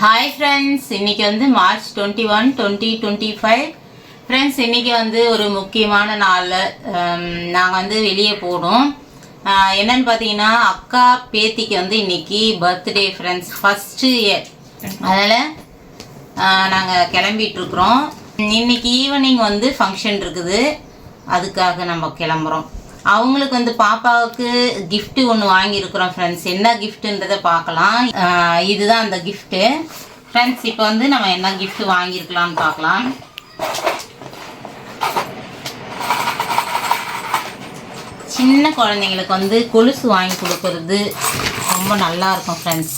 Hi friends, இன்றைக்கி வந்து March 21, 2025. Friends, இன்றைக்கி வந்து ஒரு முக்கியமான நாளில் நாங்கள் வந்து வெளியே போனோம். என்னன்னு பார்த்தீங்கன்னா, அக்கா பேத்திக்கு வந்து இன்றைக்கி பர்த்டே ஃப்ரெண்ட்ஸ், ஃபஸ்ட்டு இயர். அதனால் நாங்கள் கிளம்பிகிட்ருக்குறோம். இன்றைக்கி ஈவினிங் வந்து ஃபங்க்ஷன் இருக்குது, அதுக்காக நம்ம கிளம்புறோம். அவங்களுக்கு வந்து பாப்பாவுக்கு கிஃப்ட்டு ஒன்று வாங்கியிருக்கிறோம் ஃப்ரெண்ட்ஸ். என்ன கிஃப்ட்டுன்றதை பார்க்கலாம். இதுதான் அந்த கிஃப்ட்டு ஃப்ரெண்ட்ஸ். இப்போ வந்து நம்ம என்ன கிஃப்ட் வாங்கியிருக்கலாம்னு பார்க்கலாம். சின்ன குழந்தைங்களுக்கு வந்து கொலுசு வாங்கி கொடுக்கறது ரொம்ப நல்லாயிருக்கும் ஃப்ரெண்ட்ஸ்.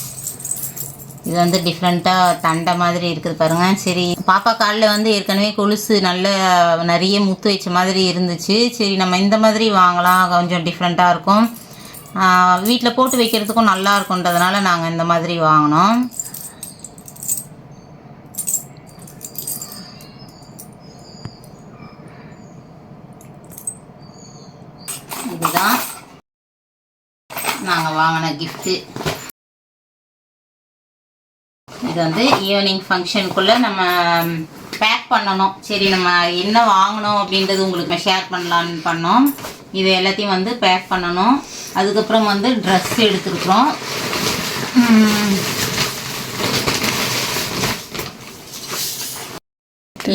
இது வந்து டிஃப்ரெண்ட்டாக தண்டை மாதிரி இருக்குது பாருங்கள். சரி, பாப்பா காலில் வந்து ஏற்கனவே கொலுசு நல்ல நிறைய முத்து வச்ச மாதிரி இருந்துச்சு. சரி, நம்ம இந்த மாதிரி வாங்கலாம், கொஞ்சம் டிஃப்ரெண்ட்டாக இருக்கும், வீட்டில் போட்டு வைக்கிறதுக்கும் நல்லா இருக்குன்றதுனால நாங்கள் இந்த மாதிரி வாங்கினோம். இதுதான் நாங்கள் வாங்கின கிஃப்ட்டு. இது வந்து ஈவினிங் ஃபங்க்ஷனுக்குள்ளே நம்ம பேக் பண்ணணும். சரி, நம்ம என்ன வாங்கினோம் அப்படின்றது உங்களுக்கு ஷேர் பண்ணலான்னு பண்ணோம். இது எல்லாத்தையும் வந்து பேக் பண்ணணும். அதுக்கப்புறம் வந்து ட்ரெஸ் எடுத்துருக்குறோம்.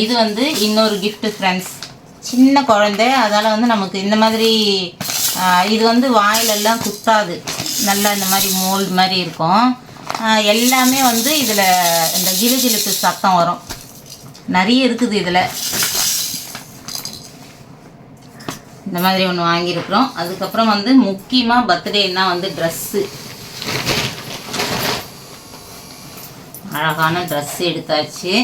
இது வந்து இன்னொரு கிஃப்ட்டு ஃப்ரெண்ட்ஸ். சின்ன குழந்தை, அதால் வந்து நமக்கு இந்த மாதிரி இது வந்து வாயிலெல்லாம் குத்தாது, நல்லா இந்த மாதிரி மோல்டு மாதிரி இருக்கும். எல்லாமே வந்து இதில் இந்த கிலுகிலுப்பு சத்தம் வரும், நிறைய இருக்குது இதில். இந்த மாதிரி ஒன்று வாங்கியிருக்கிறோம். அதுக்கப்புறம் வந்து முக்கியமாக பர்த்டேன்னா வந்து ட்ரெஸ்ஸு, அழகான ட்ரெஸ்ஸு எடுத்தாச்சு.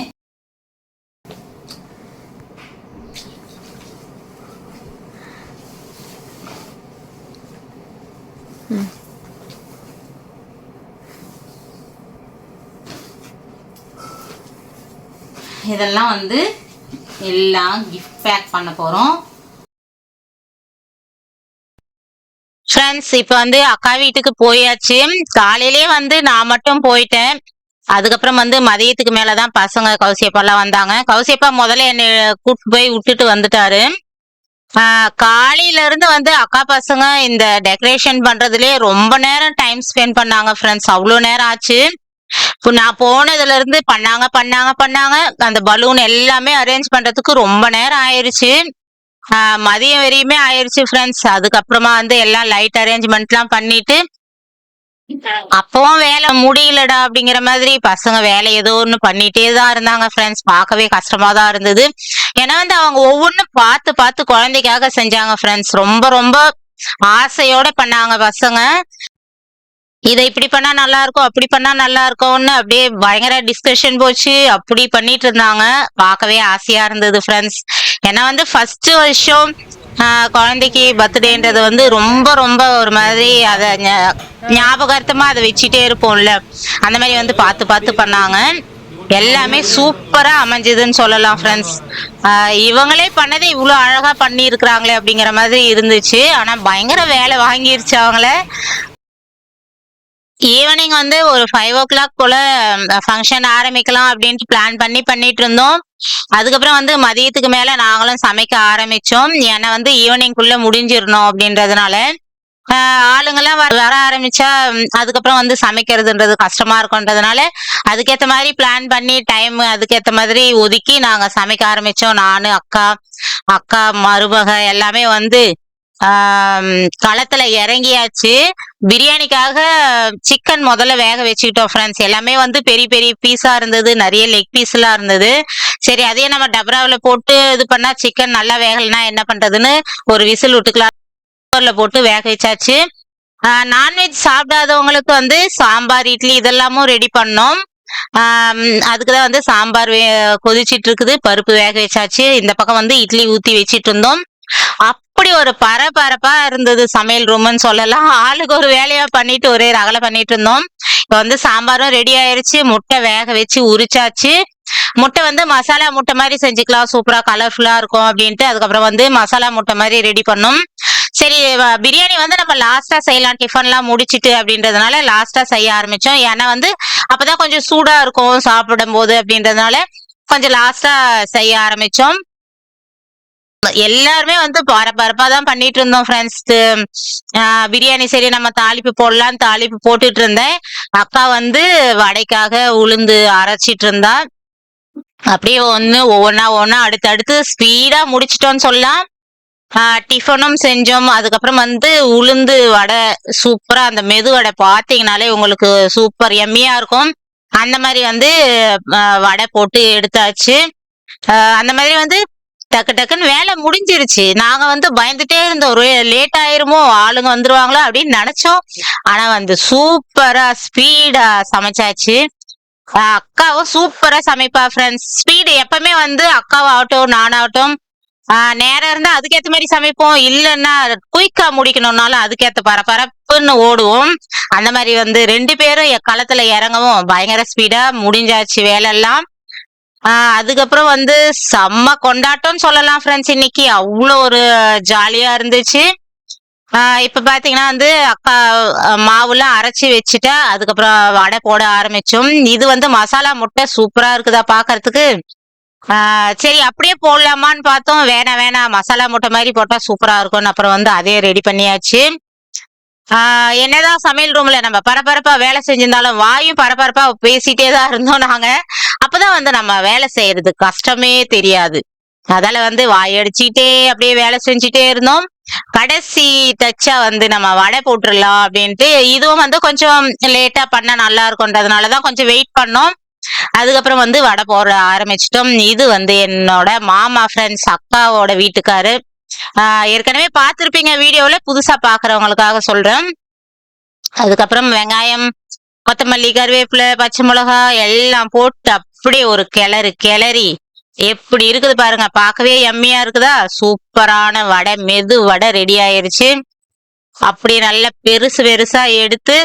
இதெல்லாம் வந்து எல்லாம் கிஃப்ட் பேக் பண்ண போகிறோம் ஃப்ரெண்ட்ஸ். இப்போ வந்து அக்கா வீட்டுக்கு போயாச்சு. காலையிலே வந்து நான் மட்டும் போயிட்டேன். அதுக்கப்புறம் வந்து மதியத்துக்கு மேலே தான் பசங்க கௌசியப்பாலாம் வந்தாங்க. கௌசியப்பா முதல்ல என்னை கூப்பிட்டு போய் விட்டுட்டு வந்துட்டாரு. காலையிலேருந்து வந்து அக்கா பசங்க இந்த டெக்கரேஷன் பண்ணுறதுலேயே ரொம்ப நேரம் டைம் ஸ்பெண்ட் பண்ணாங்க ஃப்ரெண்ட்ஸ். அவ்வளோ நேரம் ஆச்சு. இப்போ நான் போனதுல இருந்து பண்ணாங்க. அந்த பலூன் எல்லாமே அரேஞ்ச் பண்றதுக்கு ரொம்ப நேரம் ஆயிருச்சு. மதியம் வரையுமே ஆயிருச்சு ஃப்ரெண்ட்ஸ். அதுக்கப்புறமா வந்து எல்லாம் லைட் அரேஞ்ச்மெண்ட்லாம் பண்ணிட்டு, அப்பவும் வேலை முடியலடா அப்படிங்கிற மாதிரி பசங்க வேலை ஏதோ ஒன்று பண்ணிட்டே தான் இருந்தாங்க ஃப்ரெண்ட்ஸ். பார்க்கவே கஷ்டமா தான் இருந்தது. ஏன்னா வந்து அவங்க ஒவ்வொன்றும் பார்த்து குழந்தைக்காக செஞ்சாங்க ஃப்ரெண்ட்ஸ். ரொம்ப ரொம்ப ஆசையோட பண்ணாங்க பசங்க. இதை இப்படி பண்ணா நல்லா இருக்கும், அப்படி பண்ணா நல்லா இருக்கும்னு அப்படியே பயங்கர டிஸ்கஷன் போச்சு. அப்படி பண்ணிட்டு இருந்தாங்க. பார்க்கவே ஆசையா இருந்தது ஃப்ரெண்ட்ஸ். ஏன்னா வந்து ஃபர்ஸ்ட் வருஷம் குழந்தைக்கு பர்த்டேன்றது வந்து ரொம்ப ரொம்ப ஒரு மாதிரி அதை ஞாபகார்த்தமா அதை வச்சுட்டே இருப்போம்ல, அந்த மாதிரி வந்து பார்த்து பண்ணாங்க. எல்லாமே சூப்பரா அமைஞ்சதுன்னு சொல்லலாம் ஃப்ரெண்ட்ஸ். இவங்களே பண்ணதை இவ்வளோ அழகா பண்ணி இருக்கிறாங்களே அப்படிங்கிற மாதிரி இருந்துச்சு. ஆனா பயங்கர வேலை வாங்கிருச்சு அவங்கள. ஈவினிங் வந்து ஒரு 5 o'clock போல ஃபங்க்ஷன் ஆரம்பிக்கலாம் அப்படின்ட்டு பிளான் பண்ணிட்டு இருந்தோம். அதுக்கப்புறம் வந்து மதியத்துக்கு மேல நாங்களும் சமைக்க ஆரம்பிச்சோம். ஏன்னா வந்து ஈவினிங்குள்ள முடிஞ்சிடணும் அப்படின்றதுனால. ஆளுங்கெல்லாம் வர ஆரம்பிச்சா அதுக்கப்புறம் வந்து சமைக்கிறதுன்றது கஷ்டமா இருக்குன்றதுனால அதுக்கேற்ற மாதிரி பிளான் பண்ணி டைம் அதுக்கேற்ற மாதிரி ஒதுக்கி நாங்க சமைக்க ஆரம்பிச்சோம். நானு, அக்கா மருமக எல்லாமே வந்து களத்துல இறங்கியாச்சு. பிரியாணிக்காக சிக்கன் முதல்ல வேக வச்சுக்கிட்டோம் ஃப்ரெண்ட்ஸ். எல்லாமே வந்து பெரிய பெரிய பீஸா இருந்தது, நிறைய லெக் பீஸ் எல்லாம் இருந்தது. சரி, அதையே நம்ம டபராவில் போட்டு இது பண்ணா சிக்கன் நல்லா வேகலைன்னா என்ன பண்றதுன்னு ஒரு விசில் விட்டுக்கலாம் போட்டு வேக வச்சாச்சு. நான்வெஜ் சாப்பிடாதவங்களுக்கு வந்து சாம்பார், இட்லி இதெல்லாமும் ரெடி பண்ணோம். அதுக்குதான் வந்து சாம்பார் கொதிச்சிட்டு இருக்குது, பருப்பு வேக வச்சாச்சு. இந்த பக்கம் வந்து இட்லி ஊத்தி வச்சிட்டு இருந்தோம். அப்படி ஒரு பரபரப்பா இருந்தது சமையல் ரூம்னு சொல்லலாம். ஆளுக்கு ஒரு வேலையா பண்ணிட்டு ஒரே ரகலை பண்ணிட்டு இருந்தோம். இப்போ வந்து சாம்பாரும் ரெடி ஆயிருச்சு. முட்டை வேக வச்சு உரிச்சாச்சு. முட்டை வந்து மசாலா முட்டை மாதிரி செஞ்சுக்கலாம், சூப்பரா கலர்ஃபுல்லா இருக்கும் அப்படின்ட்டு அதுக்கப்புறம் வந்து மசாலா முட்டை மாதிரி ரெடி பண்ணோம். சரி பிரியாணி வந்து நம்ம லாஸ்டா செய்யலாம் டிஃபன்லாம் முடிச்சிட்டு அப்படின்றதுனால லாஸ்டா செய்ய ஆரம்பிச்சோம். ஏன்னா வந்து அப்பதான் கொஞ்சம் சூடா இருக்கும் சாப்பிடும்போது அப்படின்றதுனால கொஞ்சம் லாஸ்டா செய்ய ஆரம்பிச்சோம். எல்லாருமே வந்து பரபரப்பா தான் பண்ணிட்டு இருந்தோம் ஃப்ரெண்ட்ஸ். பிரியாணி சரி நம்ம தாளிப்பு போடலான்னு தாளிப்பு போட்டுட்டு இருந்தேன். அக்கா வந்து வடைக்காக உளுந்து அரைச்சிட்டு இருந்தா. அப்படியே ஒவ்வொன்னா ஒவ்வொன்னா அடுத்தடுத்து ஸ்பீடா முடிச்சிட்டோம்னு சொல்லலாம். டிஃபனும் செஞ்சோம். அதுக்கப்புறம் வந்து உளுந்து வடை சூப்பரா அந்த மெது வடை பார்த்தீங்கனாலே உங்களுக்கு சூப்பர் எம்மியா இருக்கும். அந்த மாரி வந்து வடை போட்டு எடுத்தாச்சு. அந்த மாதிரி வந்து டக்கு டக்குன்னு வேலை முடிஞ்சிருச்சு. நாங்க வந்து பயந்துட்டே இருந்தோம். ஒரு லேட் ஆயிருமோ, ஆளுங்க வந்துருவாங்களா அப்படின்னு நெனச்சோம். ஆனா வந்து சூப்பரா ஸ்பீடா சமைச்சாச்சு. அக்காவும் சூப்பரா சமைப்பா ஃப்ரெண்ட்ஸ். ஸ்பீடு எப்பவுமே வந்து அக்காவாகட்டும், நானாகட்டும் நேரம் இருந்தா அதுக்கேத்த மாரி சமைப்போம். இல்லன்னா குயிக்கா முடிக்கணும்னாலும் அதுக்கேத்த பரபரப்புன்னு ஓடுவோம். அந்த மாரி வந்து 2 பேரும் களத்துல இறங்கவும் பயங்கர ஸ்பீடா முடிஞ்சாச்சு வேலைலாம். அதுக்கப்புறம் வந்து செம்ம கொண்டாட்டம்னு சொல்லலாம் ஃப்ரெண்ட்ஸ் இன்னைக்கு. அவ்ளோ ஒரு ஜாலியா இருந்துச்சு. இப்ப பாத்தீங்கன்னா வந்து அக்கா மாவுலாம் அரைச்சு வச்சுட்டா. அதுக்கப்புறம் வடை போட ஆரம்பிச்சோம். இது வந்து மசாலா முட்டை சூப்பரா இருக்குதா பாக்கறதுக்கு. சரி அப்படியே போடலாமான்னு பார்த்தோம். வேணாம் வேணாம் மசாலா முட்டை மாரி போட்டா சூப்பரா இருக்கும்னு அப்புறம் வந்து அதே ரெடி பண்ணியாச்சு. என்னதான் சமையல் ரூம்ல நம்ம பரபரப்பா வேலை செஞ்சிருந்தாலும் வாயும் பரபரப்பா பேசிட்டே தான் இருந்தோம் நாங்க. அப்பதான் வந்து நம்ம வேலை செய்யறது கஷ்டமே தெரியாது. அதால வந்து வாயடிச்சுட்டே அப்படியே வேலை செஞ்சுட்டே இருந்தோம். கடைசி டச்சா வந்து நம்ம வடை போட்டுறலாம் அப்படின்ட்டு இதுவும் வந்து கொஞ்சம் லேட்டா பண்ணா நல்லா இருக்கும்ன்றதுனாலதான் கொஞ்சம் வெயிட் பண்ணோம். அதுக்கப்புறம் வந்து வடை போட ஆரம்பிச்சிட்டோம். இது வந்து என்னோட மாமா ஃப்ரெண்ட்ஸ் அக்காவோட வீட்டுக்காரு. ஏற்கனவே பார்த்திருப்பீங்க வீடியோல, புதுசா பாக்குறவங்களுக்காக சொல்றேன். அதுக்கப்புறம் வெங்காயம், கொத்தமல்லி, கருவேப்பிலை, பச்சை மிளகாய் எல்லாம் போட்டு அப்படியே ஒரு கிளறி எப்படி இருக்குது பாருங்க. பார்க்கவே எம்மியா இருக்குதா? சூப்பரான வடை, மெது வடை ரெடி ஆயிருச்சு. அப்படி நல்லா பெருசு பெருசா எடுத்து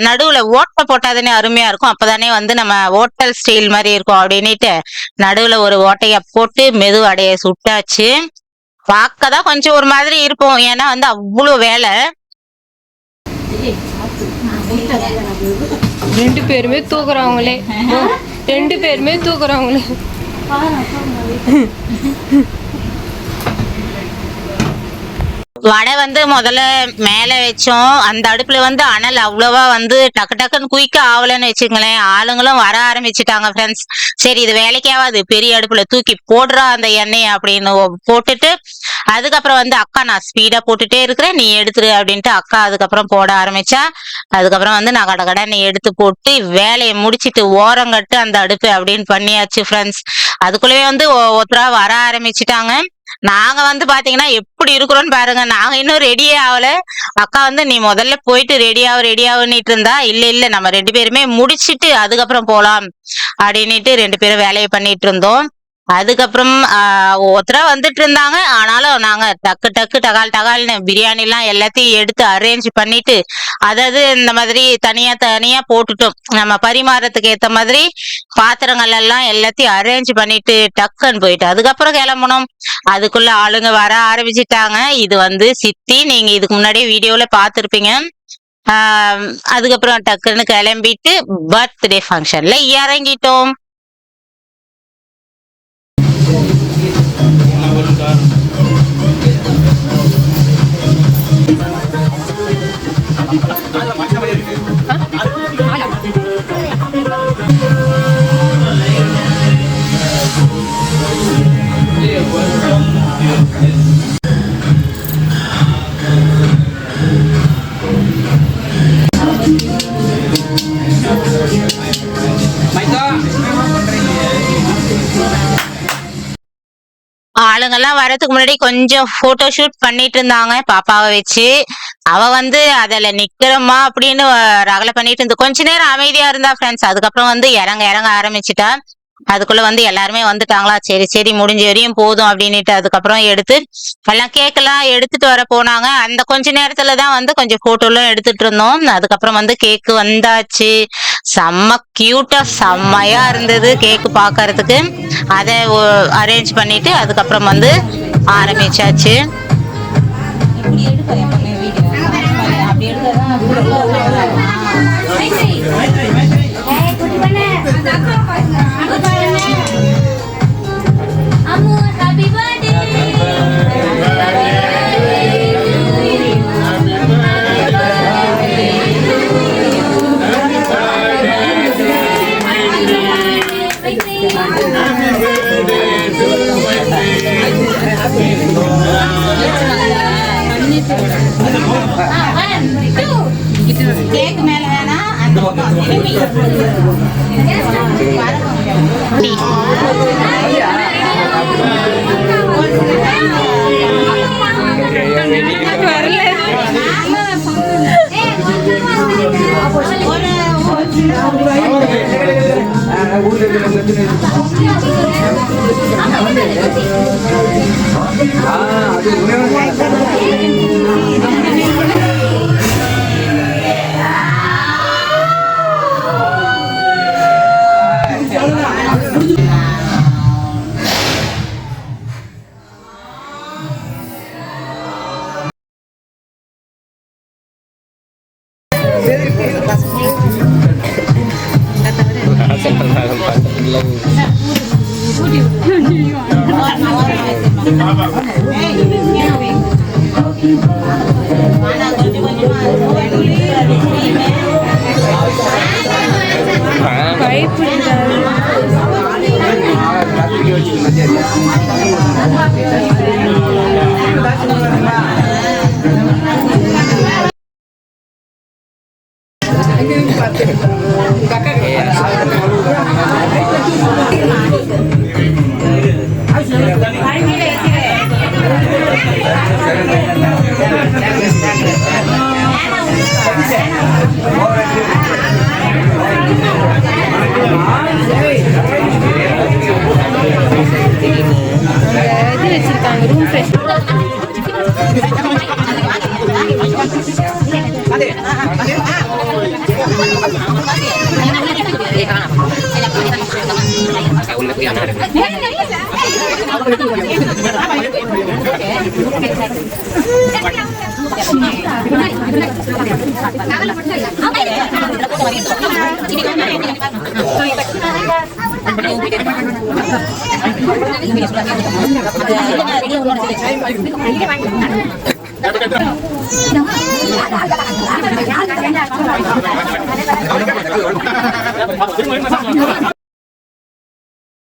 நடுவுல ஓட்டை போட்டாதானே அருமையா இருக்கும். அப்பதானே வந்து நம்ம ஹோட்டல் ஸ்டைல் மாதிரி இருக்கும் அப்படின்னுட்டு நடுவுல ஒரு ஓட்டைய போட்டு மெது வடைய சுட்டாச்சு. பார்க்கதான் கொஞ்சம் ஒரு மாதிரி இருக்கும். ஏன்னா வந்து அவ்வளவு வேலை. 2 பேருமே தூக்குறாங்களே. 2 பேருமே தூக்குறாங்களே. வடை வந்து முதல்ல மேல வச்சோம். அந்த அடுப்புல வந்து அனல் அவ்வளவா வந்து டக்கு டக்குன்னு குயிக்கா ஆகலன்னு வச்சுங்களேன். ஆளுங்களும் வர ஆரம்பிச்சுட்டாங்க ஃப்ரெண்ட்ஸ். சரி இது வேலைக்காவது பெரிய அடுப்புல தூக்கி போடுறா அந்த எண்ணெய் அப்படின்னு போட்டுட்டு அதுக்கப்புறம் வந்து அக்கா நான் ஸ்பீடா போட்டுட்டே இருக்கிறேன் நீ எடுத்துரு அப்படின்ட்டு அக்கா அதுக்கப்புறம் போட ஆரம்பிச்சா. அதுக்கப்புறம் வந்து நான் கடகடன்னு எடுத்து போட்டு வேலையை முடிச்சிட்டு ஓரங்கட்டு அந்த அடுப்பு அப்படின்னு பண்ணியாச்சு ஃப்ரெண்ட்ஸ். அதுக்குள்ளவே வந்து ஒருத்தரா வர ஆரம்பிச்சுட்டாங்க. நாங்க வந்து பாத்தீங்கன்னா எப்படி இருக்கிறோம்னு பாருங்க. நாங்க இன்னும் ரெடியே ஆகல. அக்கா வந்து நீ முதல்ல போயிட்டு ரெடி ஆகுன்னுட்டு இருந்தா. இல்ல நம்ம 2 பேருமே முடிச்சிட்டு அதுக்கப்புறம் போலாம் அப்படின்னுட்டு 2 பேரும் வேலையை பண்ணிட்டு இருந்தோம். அதுக்கப்புறம் ஒருத்தரா வந்துட்டு இருந்தாங்க. ஆனாலும் நாங்க டக்கு டக்கு டகால்னு பிரியாணி எல்லாம் எல்லாத்தையும் எடுத்து அரேஞ்ச் பண்ணிட்டு அதாவது இந்த மாதிரி தனியா தனியா போட்டுட்டோம். நம்ம பரிமாறத்துக்கு ஏத்த மாதிரி பாத்திரங்கள் எல்லாம் எல்லாத்தையும் அரேஞ்ச் பண்ணிட்டு டக்குன்னு போயிட்டு அதுக்கப்புறம் கிளம்பணும். அதுக்குள்ள ஆளுங்க வர ஆரம்பிச்சிட்டாங்க. இது வந்து சித்தி, நீங்க இதுக்கு முன்னாடியே வீடியோல பாத்துருப்பீங்க. அதுக்கப்புறம் டக்குன்னு கிளம்பிட்டு பர்த்டே ஃபங்க்ஷன்ல இறங்கிட்டோம். ஆளுங்கெல்லாம் வர்றதுக்கு முன்னாடி கொஞ்சம் போட்டோ ஷூட் பண்ணிட்டு இருந்தாங்க பாப்பாவை வச்சு. அவ வந்து அதுல நிக்கிறோமா அப்படின்னு ரகலை பண்ணிட்டு இருந்து கொஞ்ச நேரம் அமைதியா இருந்தா ஃப்ரெண்ட்ஸ். அதுக்கப்புறம் வந்து இறங்க ஆரம்பிச்சுட்டா. அதுக்குள்ள வந்து எல்லாருமே வந்துட்டாங்களா. சரி முடிஞ்ச வரையும் போதும் அப்படின்னுட்டு அதுக்கப்புறம் எடுத்து எல்லாம் கேக்கெல்லாம் எடுத்துட்டு வர போனாங்க. அந்த கொஞ்ச நேரத்துலதான் வந்து கொஞ்சம் போட்டோலாம் எடுத்துட்டு இருந்தோம். அதுக்கப்புறம் வந்து கேக்கு வந்தாச்சு. செம்ம கியூட்டா செம்மையா இருந்தது கேக்கு பாக்குறதுக்கு. அதை அரேஞ்ச் பண்ணிட்டு அதுக்கப்புறம் வந்து ஆரம்பிச்சாச்சு. கேக் மேல வேணா அந்த பக்கம் திரும்பி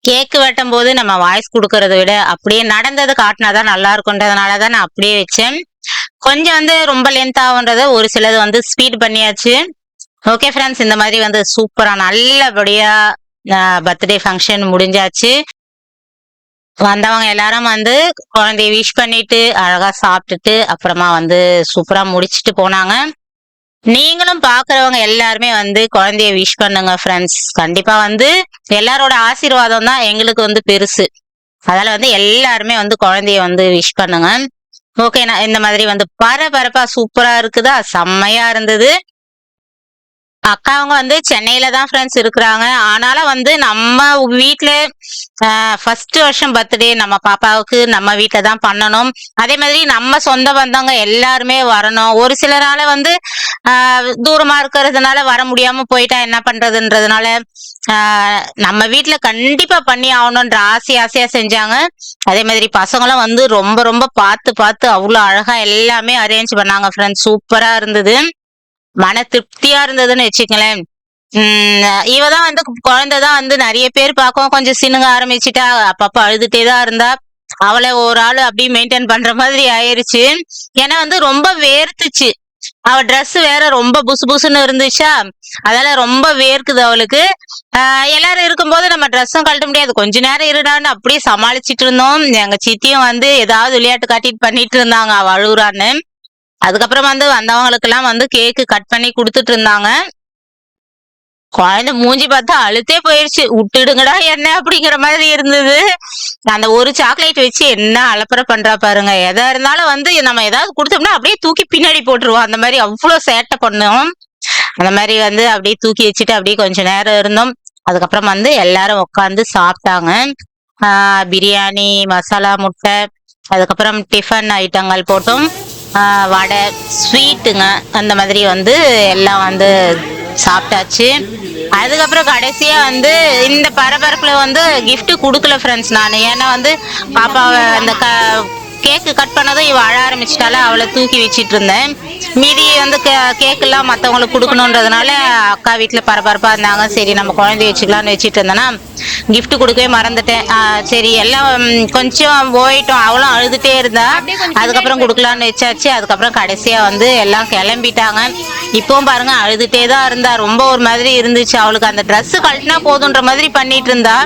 கேக்கு வெட்டும் போது நம்ம வாய்ஸ் கொடுக்கறத விட அப்படியே நடந்தது காட்டினாதான் நல்லா இருக்கும்ன்றதுனாலதான் நான் அப்படியே வச்சேன். கொஞ்சம் வந்து ரொம்ப லென்த் ஆகுன்றத ஒரு சிலது வந்து ஸ்பீட் பண்ணியாச்சு. ஓகே ஃப்ரெண்ட்ஸ், இந்த மாதிரி வந்து சூப்பரா நல்லபடியா பர்த்டே ஃபங்க்ஷன் முடிஞ்சாச்சு. வந்தவங்க எல்லாரும் வந்து குழந்தைய விஷ் பண்ணிட்டு அழகா சாப்பிட்டுட்டு அப்புறமா வந்து சூப்பரா முடிச்சிட்டு போனாங்க. நீங்களும் பாக்குறவங்க எல்லாருமே வந்து குழந்தைய விஷ் பண்ணுங்க ஃப்ரெண்ட்ஸ். கண்டிப்பா வந்து எல்லாரோட ஆசீர்வாதம் தான் எங்களுக்கு வந்து பெருசு. அதனால வந்து எல்லாருமே வந்து குழந்தைய வந்து விஷ் பண்ணுங்க. ஓகே, நான் இந்த மாதிரி வந்து பரபரப்பா சூப்பரா இருக்குதா, செம்மையா இருந்தது. அக்காவங்க வந்து சென்னையில தான் ஃப்ரெண்ட்ஸ் இருக்கிறாங்க. ஆனாலும் வந்து நம்ம வீட்டுல ஃபர்ஸ்ட் வருஷம் பர்த்டே நம்ம பாப்பாவுக்கு நம்ம வீட்டுல தான் பண்ணணும். அதே மாதிரி நம்ம சொந்த பந்தவங்க எல்லாருமே வரணும். ஒரு சிலரால வந்து தூரமா இருக்கிறதுனால வர முடியாம போயிட்டா என்ன பண்றதுன்றதுனால நம்ம வீட்டுல கண்டிப்பா பண்ணி ஆகணும்ன்ற ஆசையா செஞ்சாங்க. அதே மாதிரி பசங்களும் வந்து ரொம்ப ரொம்ப பார்த்து அவ்வளவு அழகா எல்லாமே அரேஞ்ச் பண்ணாங்க ஃப்ரெண்ட்ஸ். சூப்பரா இருந்தது, மன திருப்தியா இருந்ததுன்னு வச்சுக்கலேன். இவதான் வந்து குழந்தைதான் வந்து நிறைய பேர் பார்க்கவும் கொஞ்சம் சினுங்க ஆரம்பிச்சுட்டா, அப்பப்ப அழுதுட்டே தான் இருந்தா. அவளை ஒரு ஆளு அப்படியே மெயின்டைன் பண்ற மாதிரி ஆயிருச்சு. ஏன்னா வந்து ரொம்ப வேர்த்துச்சு. அவ ட்ரெஸ் வேற ரொம்ப புசு புசுன்னு இருந்துச்சா, அதெல்லாம் ரொம்ப வேர்க்குது அவளுக்கு. எல்லாரும் இருக்கும்போது நம்ம ட்ரெஸ்ஸும் கழட்ட முடியாது. கொஞ்ச நேரம் இருடான்னு அப்படியே சமாளிச்சுட்டு இருந்தோம். எங்க சித்தியும் வந்து ஏதாவது விளையாட்டு காட்டிட்டு பண்ணிட்டு இருந்தாங்க அவ அழுகுறான்னு. அதுக்கப்புறம் வந்து வந்தவங்களுக்கு எல்லாம் வந்து கேக்கு கட் பண்ணி கொடுத்துட்டு இருந்தாங்க. குழந்தை மூஞ்சி பார்த்தா அழுத்தே போயிடுச்சு. விட்டுடுங்கடா என்ன அப்படிங்கிற மாதிரி இருந்தது. அந்த ஒரு சாக்லேட் வச்சு என்ன அலப்பறை பண்றா பாருங்க. எதா இருந்தாலும் வந்து நம்ம ஏதாவது கொடுத்தோம்னா அப்படியே தூக்கி பின்னாடி போட்டுருவோம். அந்த மாதிரி அவ்வளவு சேட்டை பண்ணோம். அந்த மாதிரி வந்து அப்படியே தூக்கி வச்சுட்டு அப்படியே கொஞ்ச நேரம் இருந்தோம். அதுக்கப்புறம் வந்து எல்லாரும் உட்காந்து சாப்பிட்டாங்க. பிரியாணி, மசாலா முட்டை, அதுக்கப்புறம் டிஃபன் ஐட்டங்கள் போட்டோம். வடை ஸ்வீட்டுங்க அந்த மாதிரி வந்து எல்லாம் வந்து சாப்பிட்டாச்சு. அதுக்கப்புறம் கடைசியா வந்து இந்த பரபரப்புல வந்து gift கொடுக்கல ஃப்ரெண்ட்ஸ் நான். ஏன்னா வந்து பாப்பாவை அந்த கேக்கு கட் பண்ணதும் இவ அழ ஆரம்பிச்சிட்டால, அவளை தூக்கி வச்சிட்டு இருந்தேன். மீதி வந்து கேக்கெல்லாம் மற்றவங்களுக்கு கொடுக்கணுன்றதுனால அக்கா வீட்டில் பரபரப்பாக இருந்தாங்க. சரி நம்ம குழந்தைய வச்சுக்கலாம்னு வச்சுட்டு இருந்தேன்னா gift கொடுக்கவே மறந்துட்டேன். சரி எல்லாம் கொஞ்சம் போயிட்டோம், அவளும் அழுதுகிட்டே இருந்தா. அதுக்கப்புறம் கொடுக்கலான்னு வச்சாச்சு. அதுக்கப்புறம் கடைசியாக வந்து எல்லாம் கிளம்பிட்டாங்க. இப்போவும் பாருங்க அழுதுகிட்டே தான் இருந்தா. ரொம்ப ஒரு மாதிரி இருந்துச்சு அவளுக்கு. அந்த ட்ரெஸ்ஸு கழட்டினா போதுன்ற மாதிரி பண்ணிட்டு இருந்தா.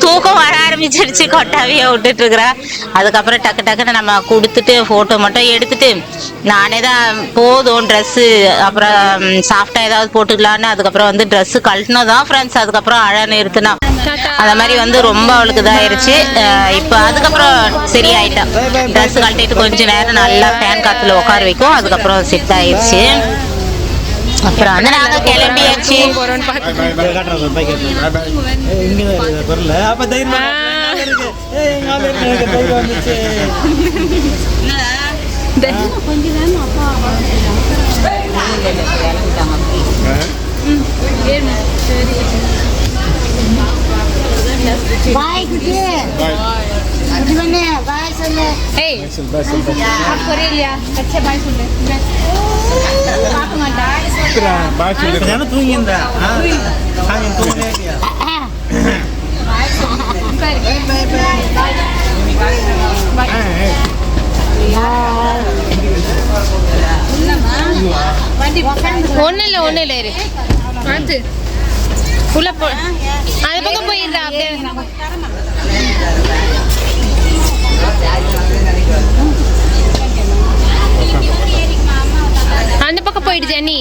தூக்கம் வர ஆரம்பிச்சிருச்சு, கொட்டாவியாக விட்டுட்டு இருக்கிறா. அதுக்கப்புறம் டக்கு டக்குன்னு நம்ம கொடுத்துட்டு ஃபோட்டோ மட்டும் எடுத்துட்டு நானே தான் போதும் ட்ரெஸ்ஸு அப்புறம் சாஃப்டாக ஏதாவது போட்டுக்கலான்னு அதுக்கப்புறம் வந்து ட்ரெஸ்ஸு கழட்டினதான் ஃப்ரெண்ட்ஸ். அதுக்கப்புறம் அழ நிறுத்தினா. அந்த மாதிரி வந்து ரொம்ப அவளுக்கு இதாகிருச்சு. இப்போ அதுக்கப்புறம் சரியாயிட்டா. ட்ரெஸ்ஸு கழட்டிட்டு கொஞ்சம் நேரம் நல்லா ஃபேன் காற்றுல உட்கார வைக்கும். அதுக்கப்புறம் செட் ஆயிடுச்சு. அப்புறம் வந்து நாங்கள் கிளம்பியாச்சு. ஒண்ணு இல்ல இரு அது உள்ள போ, அது பக்கம் போயிடுறா. அப்படியே அந்த பக்கம் போயிடு ஜெனி.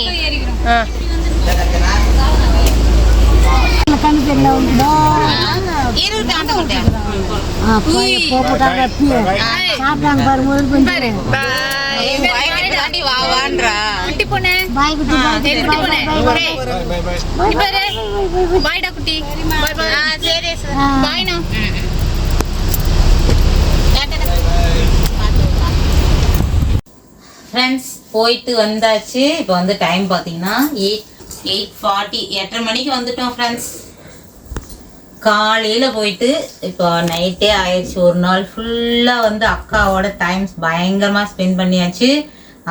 ஃப்ரெண்ட்ஸ் போயிட்டு வந்தாச்சு. இப்போ வந்து டைம் பார்த்தீங்கன்னா 8:40, 8:30 மணிக்கு வந்துட்டோம் ஃப்ரெண்ட்ஸ். காலையில் போயிட்டு இப்போ நைட்டே ஆயிடுச்சு. ஒரு நாள் ஃபுல்லாக வந்து அக்காவோட டைம்ஸ் பயங்கரமாக ஸ்பெண்ட் பண்ணியாச்சு.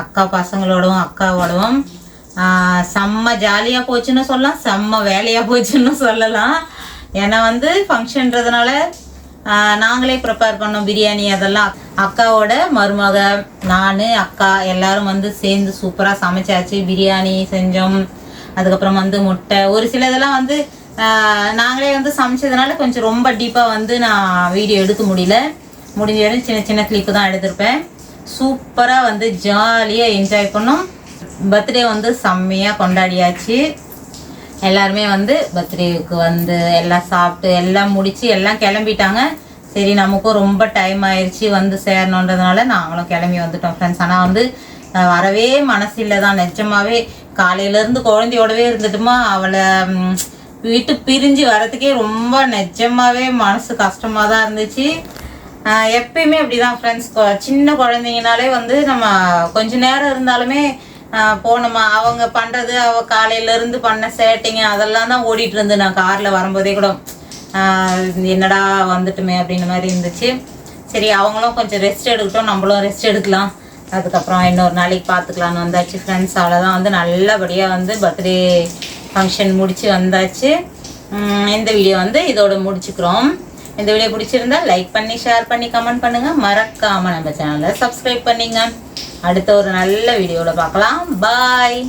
அக்கா பசங்களோடவும் அக்காவோடவும் செம்ம ஜாலியாக போச்சுன்னு சொல்லலாம், செம்ம வேலையாக போச்சுன்னு சொல்லலாம். ஏன்னா வந்து ஃபங்க்ஷன்றதுனால நாங்களே ப்ரிப்பேர் பண்ணோம் பிரியாணி. அதெல்லாம் அக்காவோட மருமக நான் அக்கா எல்லாரும் வந்து சேர்ந்து சூப்பராக சமைச்சாச்சு. பிரியாணி செஞ்சோம். அதுக்கப்புறம் வந்து முட்டை ஒரு சில இதெல்லாம் வந்து நாங்களே வந்து சமைச்சதுனால கொஞ்சம் ரொம்ப டீப்பாக வந்து நான் வீடியோ எடுக்க முடியல. முடிஞ்ச வரையும் சின்ன சின்ன கிளிப்பு தான் எடுத்திருப்பேன். சூப்பராக வந்து ஜாலியாக என்ஜாய் பண்ணோம். பர்த்டே வந்து செம்மையாக கொண்டாடியாச்சு. எல்லாருமே வந்து பர்த்டேவுக்கு வந்து எல்லாம் சாப்பிட்டு எல்லாம் முடித்து எல்லாம் கிளம்பிட்டாங்க. சரி நமக்கும் ரொம்ப டைம் ஆயிடுச்சு வந்து சேரணுன்றதுனால நாங்களும் கிளம்பி வந்துட்டோம் ஃப்ரெண்ட்ஸ். ஆனால் வந்து வரவே மனசு இல்லை தான் நிஜமாவே. காலையிலேருந்து குழந்தையோடவே இருந்துட்டுமா அவளை விட்டு பிரிஞ்சு வரத்துக்கே ரொம்ப நிஜமாவே மனசு கஷ்டமாக தான் இருந்துச்சு. எப்பயுமே அப்படிதான் ஃப்ரெண்ட்ஸ். சின்ன குழந்தைங்கனாலே வந்து நம்ம கொஞ்ச நேரம் இருந்தாலுமே போனோமா அவங்க பண்ணுறது காலையிலேருந்து பண்ண சேட்டிங்க அதெல்லாம் தான் ஓடிட்டு இருந்து. நான் காரில் வரும்போதே கூட என்னடா வந்துட்டுமே அப்படின்ற மாதிரி இருந்துச்சு. சரி அவங்களும் கொஞ்சம் ரெஸ்ட் எடுக்கட்டும், நம்மளும் ரெஸ்ட் எடுக்கலாம். அதுக்கப்புறம் இன்னொரு நாளைக்கு பார்த்துக்கலான்னு வந்தாச்சு ஃப்ரெண்ட்ஸ். அவ்வளோதான் வந்து நல்லபடியாக வந்து பர்த்டே ஃபங்க்ஷன் முடிச்சு வந்தாச்சு. இந்த வீடியோ வந்து இதோட முடிச்சுக்கிறோம். இந்த வீடியோ பிடிச்சிருந்தா லைக் பண்ணி ஷேர் பண்ணி கமெண்ட் பண்ணுங்கள். மறக்காமல் நம்ம சேனலை சப்ஸ்கிரைப் பண்ணிங்க. அடுத்த ஒரு நல்ல வீடியோவில் பார்க்கலாம். பாய்.